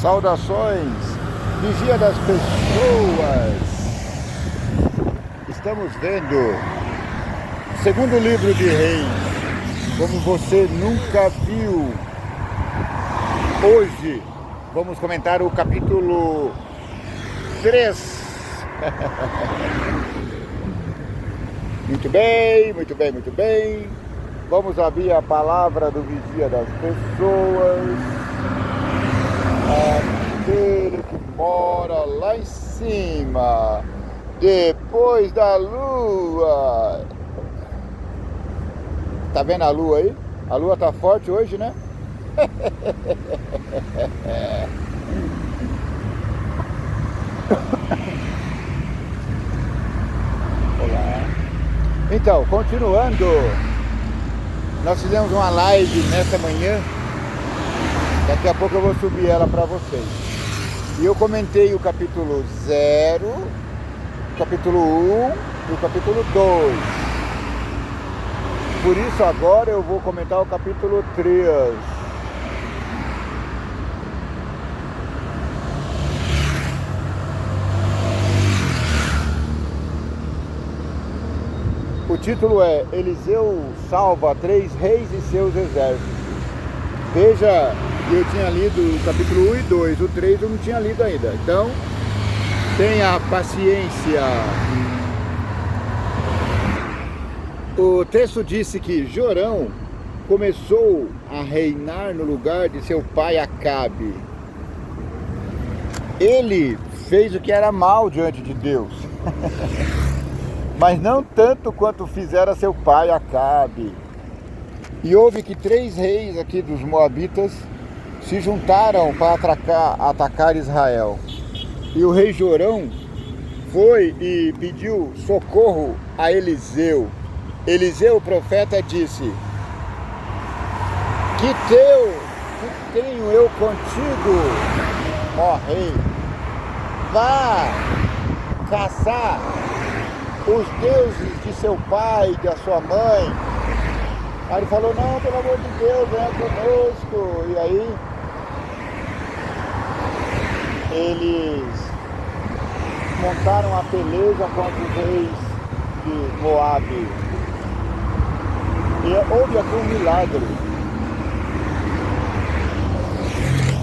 Saudações, vigia das pessoas. Estamos vendo o segundo livro de Reis, como você nunca viu. Hoje vamos comentar o capítulo 3. Muito bem, muito bem, muito bem. Vamos abrir a palavra do vigia das pessoas. Aquele que mora lá em cima, depois da lua. Tá vendo a lua aí? A lua tá forte hoje, né? Olá. Então, continuando, nós fizemos uma live nessa manhã. Daqui a pouco eu vou subir ela para vocês. E eu comentei o capítulo 0, o capítulo 1 e o capítulo 2. Por isso agora eu vou comentar o capítulo 3. O título é Eliseu salva 3 reis e seus exércitos. Veja, eu tinha lido o capítulo 1 e 2, o 3 eu não tinha lido ainda. Então, tenha paciência. O texto disse que Jorão começou a reinar no lugar de seu pai Acabe. Ele fez o que era mal diante de Deus. Mas não tanto quanto fizera seu pai Acabe. E houve que 3 reis aqui dos Moabitas se juntaram para atacar Israel. E o rei Jorão foi e pediu socorro a Eliseu. Eliseu, o profeta, disse: que tenho eu contigo, ó rei? Vá caçar os deuses de seu pai e da sua mãe. Aí ele falou: não, pelo amor de Deus, venha conosco. E aí eles montaram a peleja contra os reis de Moabe. E houve aqui um milagre.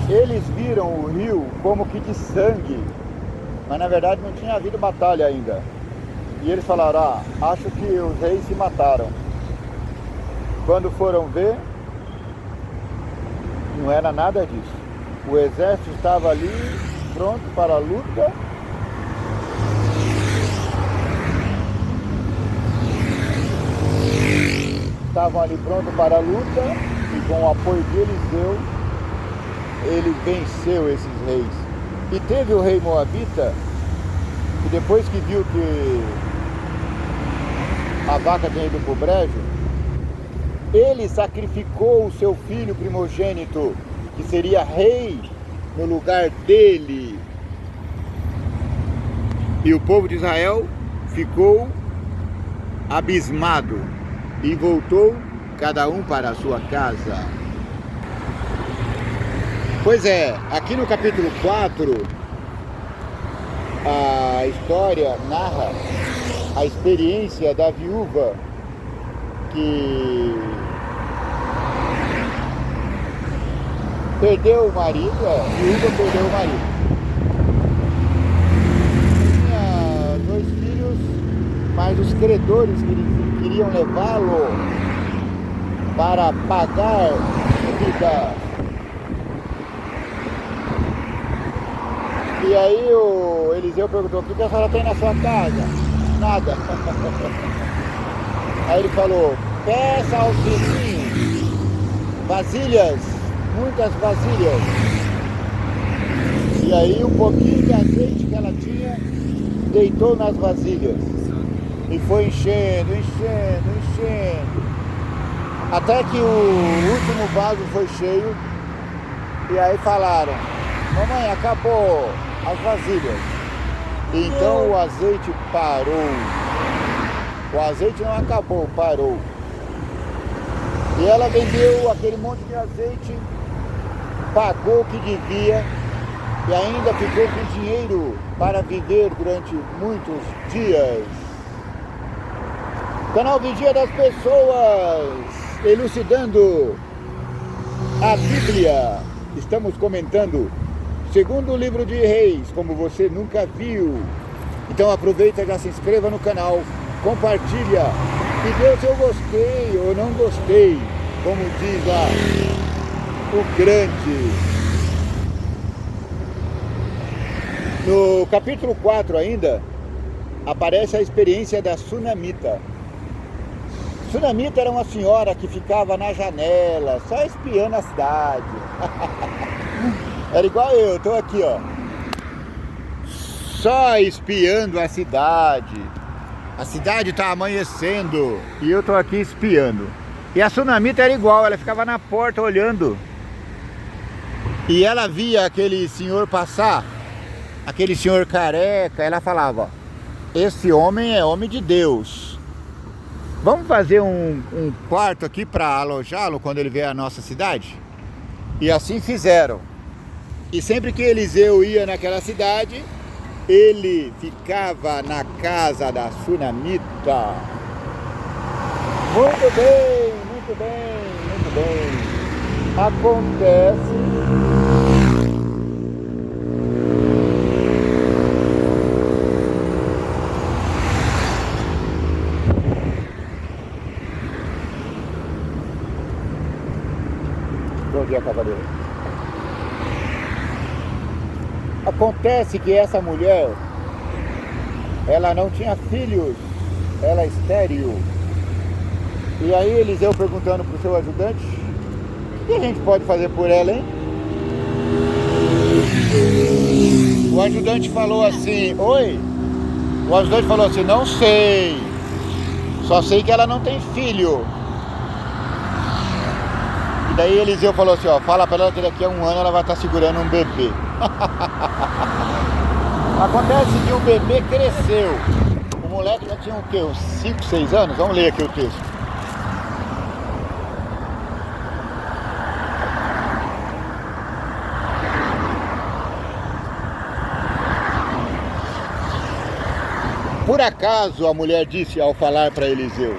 Eles viram o rio como que de sangue, mas na verdade não tinha havido batalha ainda. E eles falaram: acho que os reis se mataram. Quando foram ver, não era nada disso. O exército estava ali, pronto para a luta. Estavam ali prontos para a luta, e com o apoio de Eliseu, ele venceu esses reis. E teve o rei Moabita, que depois que viu que a vaca tinha ido para o brejo, ele sacrificou o seu filho primogênito, que seria rei no lugar dele. E o povo de Israel ficou abismado e voltou cada um para a sua casa. Pois é, aqui no capítulo 4, a história narra a experiência da viúva que perdeu o marido, a viúva perdeu o marido. Tinha 2 filhos, mas os credores queriam levá-lo para pagar a vida. E aí o Eliseu perguntou: o que a senhora tem na sua casa? Nada. Aí ele falou: peça aos vizinhos vasilhas, muitas vasilhas. E aí um pouquinho de azeite que ela tinha, deitou nas vasilhas. E foi enchendo, enchendo, enchendo. Até que o último vaso foi cheio. E aí falaram: mamãe, acabou as vasilhas. E então o azeite parou. O azeite não acabou, parou. E ela vendeu aquele monte de azeite, pagou o que devia e ainda ficou com dinheiro para viver durante muitos dias. Canal Vigia das Pessoas, elucidando a Bíblia. Estamos comentando segundo livro de Reis, como você nunca viu. Então aproveita, já se inscreva no canal, compartilha e dê o seu gostei ou não gostei, como diz lá o grande. No capítulo 4 ainda, aparece a experiência da Sunamita. Sunamita era uma senhora que ficava na janela, só espiando a cidade. Era igual eu, tô aqui, ó. Só espiando a cidade. A cidade tá amanhecendo e eu tô aqui espiando. E a Sunamita era igual, ela ficava na porta olhando. E ela via aquele senhor passar, aquele senhor careca, ela falava: esse homem é homem de Deus. Vamos fazer um quarto aqui para alojá-lo quando ele vier à nossa cidade? E assim fizeram. E sempre que Eliseu ia naquela cidade, ele ficava na casa da Sunamita. Muito bem, muito bem, muito bem. Acontece Bom dia, cavaleiro. Acontece que essa mulher, ela não tinha filhos, ela é estéril. E aí Eliseu perguntando para o seu ajudante: o que a gente pode fazer por ela, hein? O ajudante falou assim: oi? O ajudante falou assim: não sei, só sei que ela não tem filho. E daí Eliseu falou assim: ó, fala para ela que daqui a um ano ela vai estar segurando um bebê. Acontece que o bebê cresceu. O moleque já tinha o quê? Uns 5, 6 anos? Vamos ler aqui o texto. Por acaso a mulher disse ao falar para Eliseu: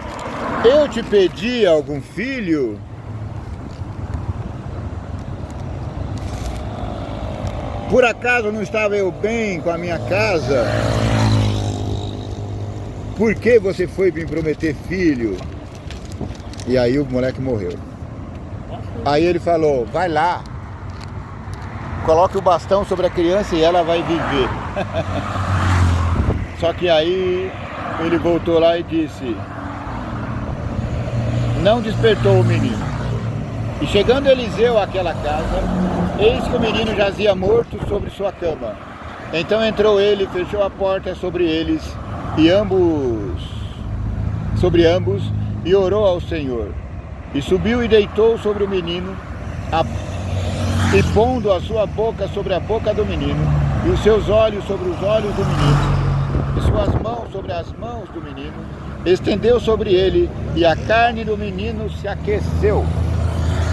eu te pedi algum filho? Por acaso não estava eu bem com a minha casa? Por que você foi me prometer filho? E aí o moleque morreu. Aí ele falou: vai lá, coloque o bastão sobre a criança e ela vai viver. Só que aí ele voltou lá e disse: não despertou o menino. E chegando Eliseu àquela casa, eis que o menino jazia morto sobre sua cama. Então entrou ele, fechou a porta sobre eles e sobre ambos, e orou ao Senhor. E subiu e deitou sobre o menino, e pondo a sua boca sobre a boca do menino, e os seus olhos sobre os olhos do menino, e suas mãos sobre as mãos do menino, estendeu sobre ele, e a carne do menino se aqueceu.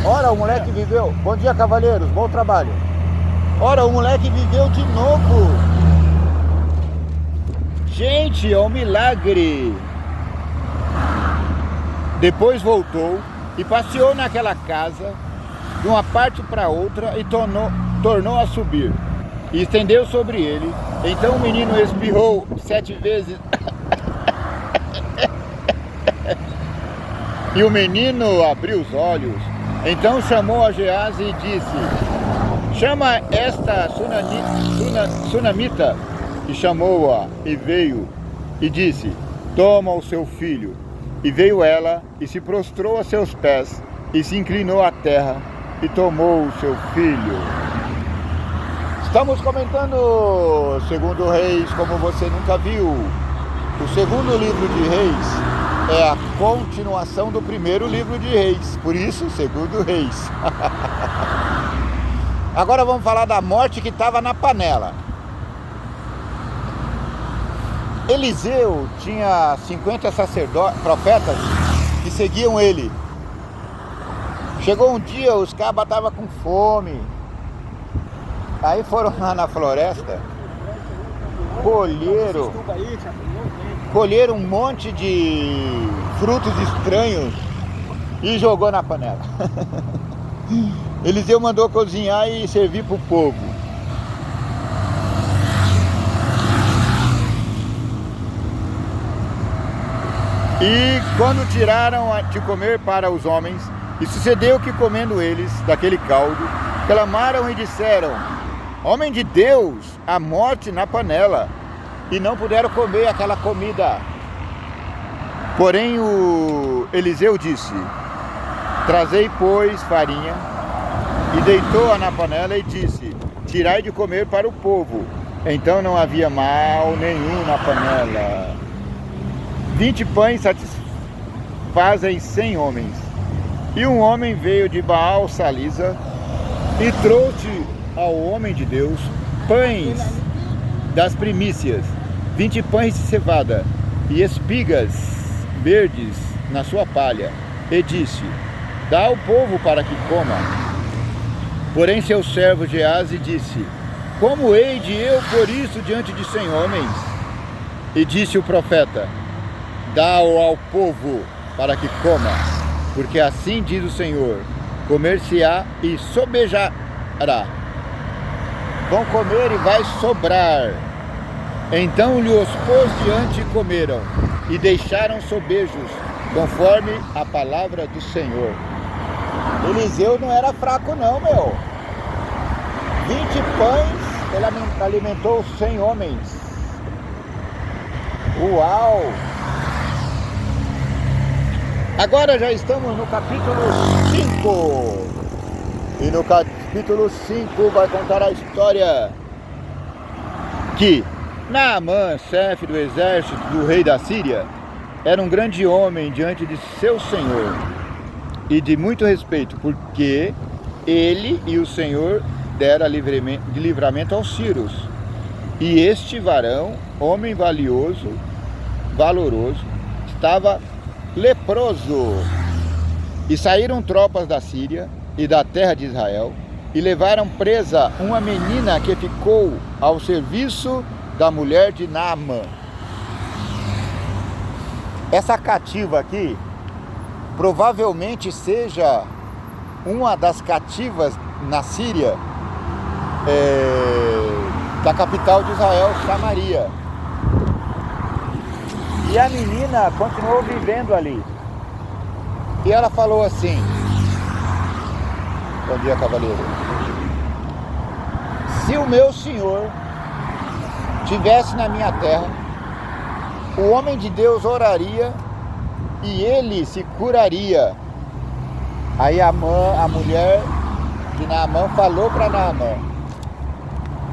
Ora, o moleque viveu. Bom dia, cavaleiros, bom trabalho. Ora, o moleque viveu de novo. Gente, é um milagre. Depois voltou e passeou naquela casa, de uma parte para outra, e tornou a subir. E estendeu sobre ele. Então o menino espirrou 7 vezes. E o menino abriu os olhos. Então chamou a Geazi e disse: chama esta Sunamita. E chamou-a e veio e disse: toma o seu filho. E veio ela e se prostrou a seus pés e se inclinou à terra e tomou o seu filho. Estamos comentando segundo Reis, como você nunca viu. O segundo livro de Reis é a continuação do primeiro livro de Reis, por isso, segundo Reis. Agora vamos falar da morte que estava na panela. Eliseu tinha 50 profetas que seguiam ele. Chegou um dia, os cabas estavam com fome. Aí foram lá na floresta, colheram um monte de frutos estranhos e jogou na panela. Eliseu mandou cozinhar e servir para o povo. E quando tiraram de comer para os homens, e sucedeu que, comendo eles daquele caldo, clamaram e disseram: homem de Deus, a morte na panela. E não puderam comer aquela comida. Porém o Eliseu disse: trazei, pois, farinha. E deitou-a na panela e disse: tirai de comer para o povo. Então não havia mal nenhum na panela. 20 pães satisfazem 100 homens. E um homem veio de Baal Salisa e trouxe ao homem de Deus pães das primícias, 20 pães de cevada e espigas verdes na sua palha, e disse: dá ao povo para que coma. Porém seu servo Geazi disse: como hei de eu pôr isso diante de 100 homens? E disse o profeta: dá-o ao povo para que coma, porque assim diz o Senhor: comer-se-á e sobejará. Vão comer e vai sobrar. Então lhe os pôs diante e comeram, e deixaram sobejos, conforme a palavra do Senhor. Eliseu não era fraco não, meu. 20 pães, ele alimentou 100 homens. Uau! Agora já estamos no capítulo 5. E no capítulo 5 vai contar a história que Naamã, chefe do exército do rei da Síria, era um grande homem diante de seu senhor e de muito respeito, porque ele e o Senhor dera livramento aos sírios. E este varão, homem valoroso, estava leproso. E saíram tropas da Síria e da terra de Israel e levaram presa uma menina que ficou ao serviço da mulher de Naamã. Essa cativa aqui provavelmente seja uma das cativas na Síria, da capital de Israel, Samaria. E a menina continuou vivendo ali. E ela falou assim: bom dia, cavaleiro. Se o meu senhor estivesse na minha terra, o homem de Deus oraria e ele se curaria. Aí a mulher de Naamã falou para Naamã.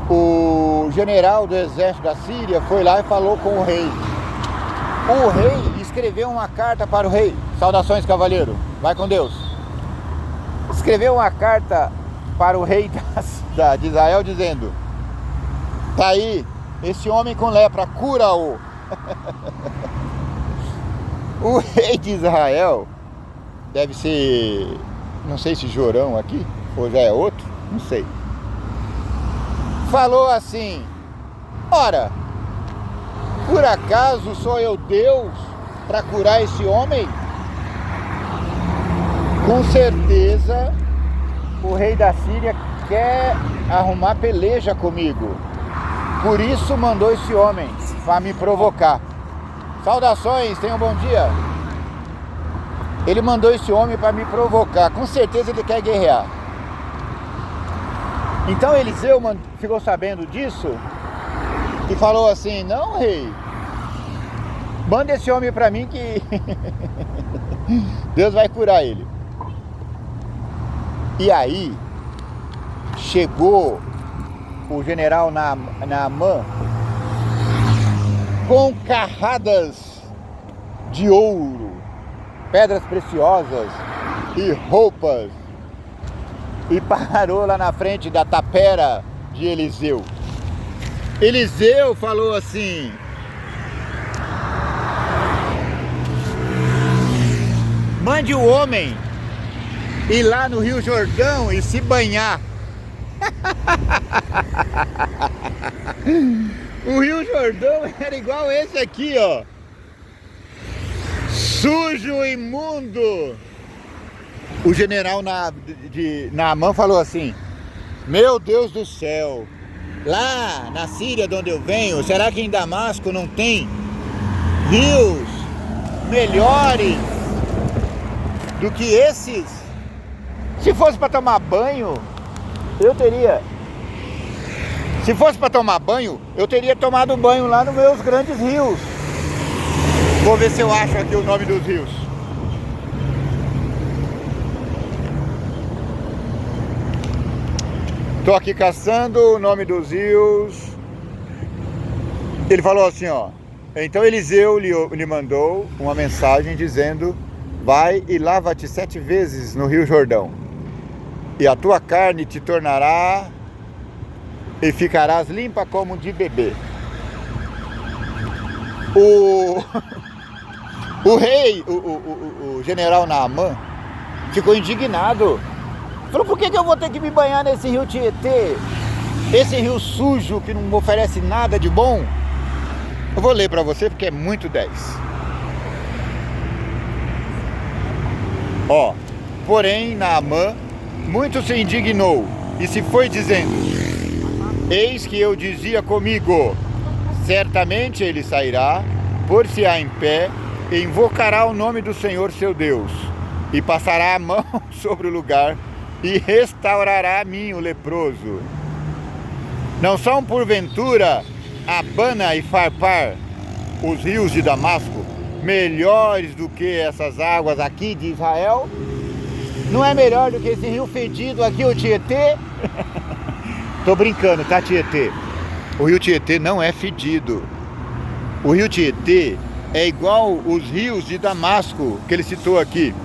O general do exército da Síria foi lá e falou com o rei. O rei escreveu uma carta para o rei. Saudações, cavaleiro. Vai com Deus. Escreveu uma carta para o rei de Israel dizendo: tá aí, esse homem com lepra, cura-o. O rei de Israel deve ser, não sei se Jorão aqui, ou já é outro, não sei. Falou assim: ora, por acaso sou eu Deus para curar esse homem? Com certeza o rei da Síria quer arrumar peleja comigo. Por isso mandou esse homem para me provocar. Saudações, tenham um bom dia. Ele mandou esse homem para me provocar. Com certeza ele quer guerrear. Então Eliseu ficou sabendo disso e falou assim: não, rei, manda esse homem para mim que Deus vai curar ele. E aí chegou o general Naamã com carradas de ouro, pedras preciosas e roupas, e parou lá na frente da tapera de Eliseu. Eliseu falou assim: mande o homem ir lá no Rio Jordão e se banhar, O Rio Jordão era igual esse aqui, ó. Sujo, imundo. O general Naamã falou assim: meu Deus do céu, lá na Síria de onde eu venho, será que em Damasco não tem rios melhores do que esses? Se fosse para tomar banho, eu teria. Se fosse para tomar banho, eu teria tomado banho lá nos meus grandes rios. Vou ver se eu acho aqui o nome dos rios. Tô aqui caçando o nome dos rios. Ele falou assim, ó. Então Eliseu lhe mandou uma mensagem dizendo: vai e lava-te 7 vezes no Rio Jordão, e a tua carne te tornará e ficarás limpa como de bebê. O rei, o general Naamã, ficou indignado. Falou: por que eu vou ter que me banhar nesse rio Tietê? Esse rio sujo que não me oferece nada de bom? Eu vou ler para você porque é muito 10. Ó, porém Naamã muito se indignou e se foi dizendo: eis que eu dizia comigo, certamente ele sairá, pôr-se-á em pé, e invocará o nome do Senhor seu Deus, e passará a mão sobre o lugar, e restaurará a mim o leproso. Não são porventura Abana e Farpar, os rios de Damasco, melhores do que essas águas aqui de Israel? Não é melhor do que esse rio fedido aqui, o Tietê? Tô brincando, tá, Tietê? O rio Tietê não é fedido. O rio Tietê é igual os rios de Damasco que ele citou aqui.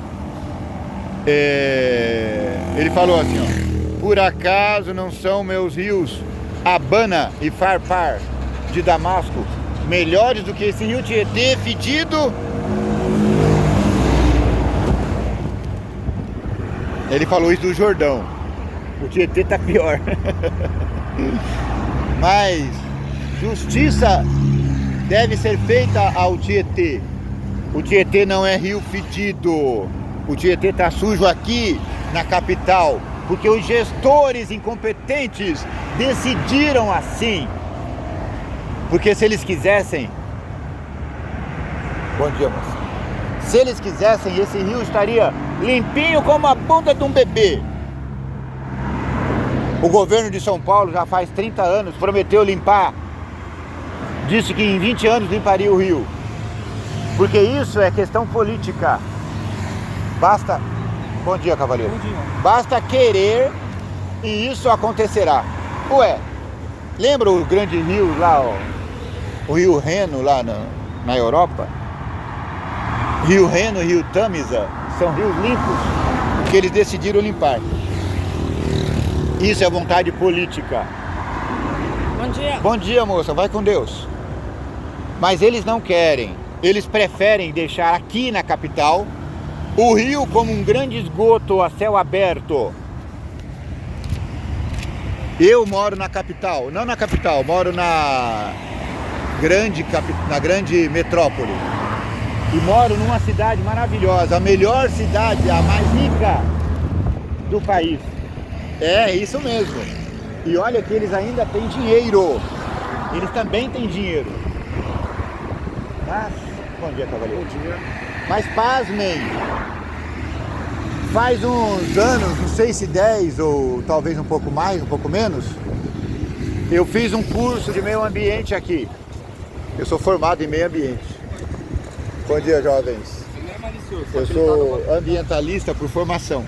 Ele falou assim, ó: por acaso não são meus rios Abana e Farpar de Damasco melhores do que esse rio Tietê fedido? Ele falou isso do Jordão. O Tietê tá pior. Mas justiça deve ser feita ao Tietê. O Tietê não é rio fedido. O Tietê tá sujo aqui na capital, porque os gestores incompetentes decidiram assim. Porque se eles quisessem... Bom dia, moça. Se eles quisessem, esse rio estaria limpinho como a bunda de um bebê. O governo de São Paulo já faz 30 anos prometeu limpar. Disse que em 20 anos limparia o rio. Porque isso é questão política. Basta... Bom dia, cavaleiro. Bom dia. Basta querer e isso acontecerá. Ué, lembra o grande rio lá, ó, o rio Reno lá na Europa? Rio Reno e Rio Tamisa são rios limpos que eles decidiram limpar. Isso é vontade política. Bom dia. Bom dia, moça, vai com Deus. Mas eles não querem. Eles preferem deixar aqui na capital o rio como um grande esgoto a céu aberto. Eu moro na capital, não na capital, moro na grande metrópole. E moro numa cidade maravilhosa, a melhor cidade, a mais rica do país. É, isso mesmo. E olha que eles ainda têm dinheiro. Eles também têm dinheiro. Mas, bom dia, cavaleiro. Bom dia. Mas pasmem, faz uns anos, não sei se 10 ou talvez um pouco mais, um pouco menos, eu fiz um curso de meio ambiente aqui. Eu sou formado em meio ambiente. Bom dia, jovens. Eu sou ambientalista por formação.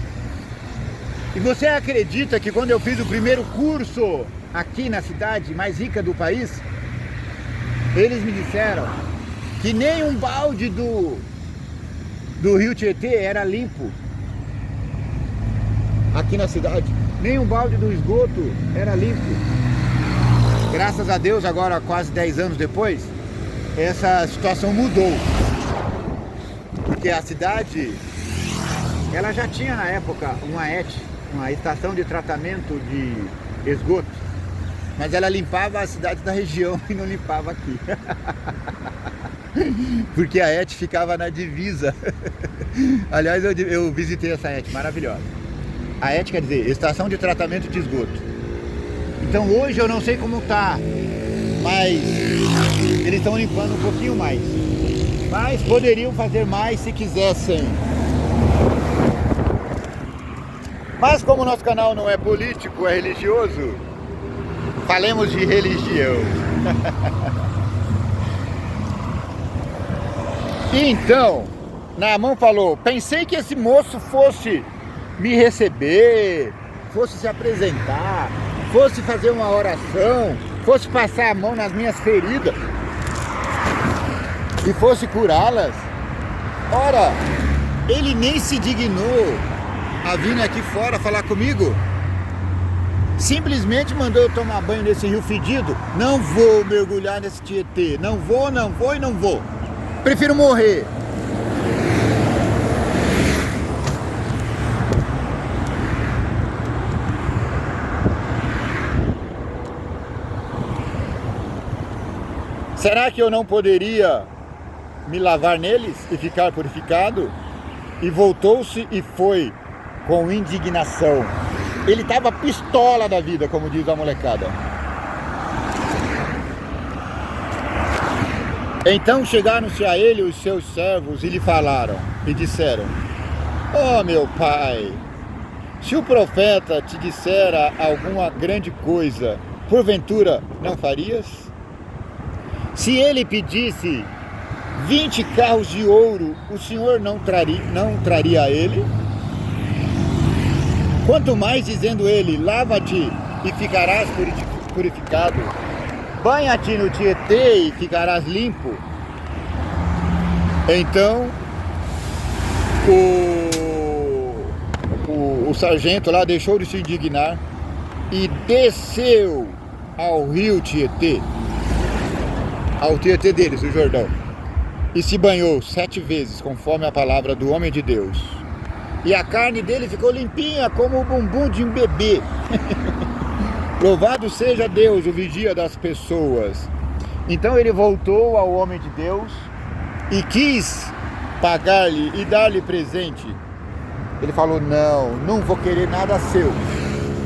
E você acredita que quando eu fiz o primeiro curso aqui na cidade mais rica do país, eles me disseram que nem um balde do Rio Tietê era limpo aqui na cidade. Nem um balde do esgoto era limpo. Graças a Deus, agora quase 10 anos depois, essa situação mudou. Porque a cidade, ela já tinha na época uma estação de tratamento esgoto, mas ela limpava a cidade da região e não limpava aqui. Porque a ET ficava na divisa. Aliás, eu visitei essa ET, maravilhosa. A ET quer dizer Estação de Tratamento de Esgoto. Então hoje eu não sei como tá, mas eles estão limpando um pouquinho mais. Mas poderiam fazer mais se quisessem. Mas como o nosso canal não é político, é religioso, falemos de religião. Então, Naamã falou, pensei que esse moço fosse me receber, fosse se apresentar, fosse fazer uma oração, fosse passar a mão nas minhas feridas e fosse curá-las. Ora, ele nem se dignou a vir aqui fora falar comigo. Simplesmente mandou eu tomar banho nesse rio fedido. Não vou mergulhar nesse Tietê. Não vou e não vou. Prefiro morrer. Será que eu não poderia me lavar neles e ficar purificado? E voltou-se e foi com indignação. Ele estava pistola da vida, como diz a molecada. Então chegaram-se a ele os seus servos e lhe falaram e disseram: ó meu pai, se o profeta te dissera alguma grande coisa, porventura não farias? Se ele pedisse 20 carros de ouro, o senhor não traria a ele? Quanto mais dizendo ele, lava-te e ficarás purificado, banha-te no Tietê e ficarás limpo. Então o sargento lá deixou de se indignar e desceu ao rio Tietê, ao Tietê deles, o Jordão, e se banhou 7 vezes, conforme a palavra do homem de Deus. E a carne dele ficou limpinha como o bumbum de um bebê. Louvado seja Deus, o vigia das pessoas. Então ele voltou ao homem de Deus e quis pagar-lhe e dar-lhe presente. Ele falou: não vou querer nada seu.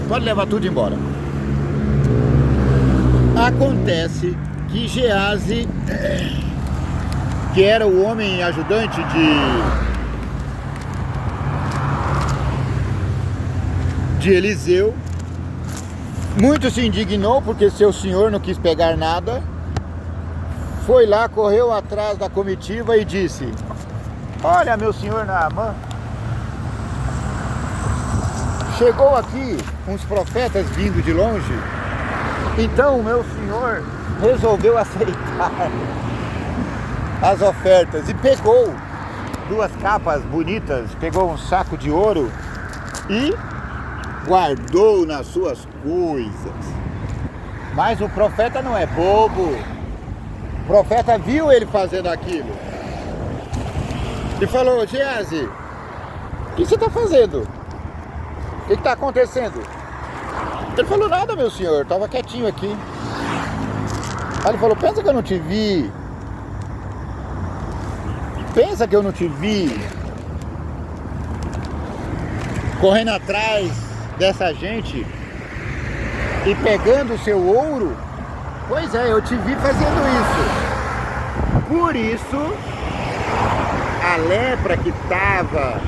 Pode levar tudo embora. Acontece que Geazi, que era o homem ajudante de Eliseu, muito se indignou porque seu senhor não quis pegar nada. Foi lá, correu atrás da comitiva e disse: olha, meu senhor Naamã, chegou aqui uns profetas vindo de longe, então o meu senhor resolveu aceitar as ofertas e pegou 2 capas bonitas, pegou um saco de ouro e guardou nas suas coisas. Mas o profeta não é bobo. O profeta viu ele fazendo aquilo e falou: Geazi, o que você está fazendo? O que está acontecendo? Ele falou: nada, meu senhor, estava quietinho aqui. Aí ele falou: pensa que eu não te vi. Pensa que eu não te vi correndo atrás dessa gente e pegando o seu ouro? Pois é, eu te vi fazendo isso. Por isso a lepra que estava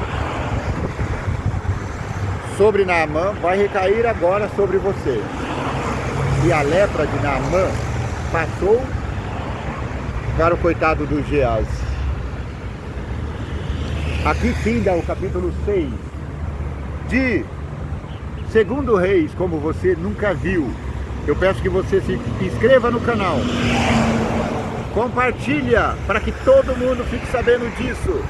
sobre Naamã vai recair agora sobre você. E a lepra de Naamã passou para o coitado do Geazi. Aqui finda o capítulo 6 de 2 Reis, como você nunca viu. Eu peço que você se inscreva no canal, compartilha para que todo mundo fique sabendo disso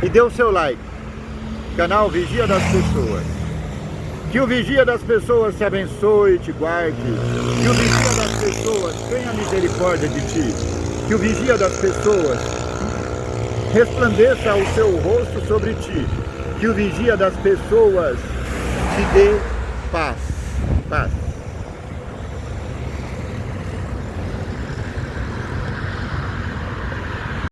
e dê o seu like. Canal Vigia das Pessoas. Que o Vigia das Pessoas te abençoe e te guarde. Que o Vigia das Pessoas tenha misericórdia de ti. Que o Vigia das Pessoas resplandeça o seu rosto sobre ti. Que o Vigia das Pessoas te dê paz.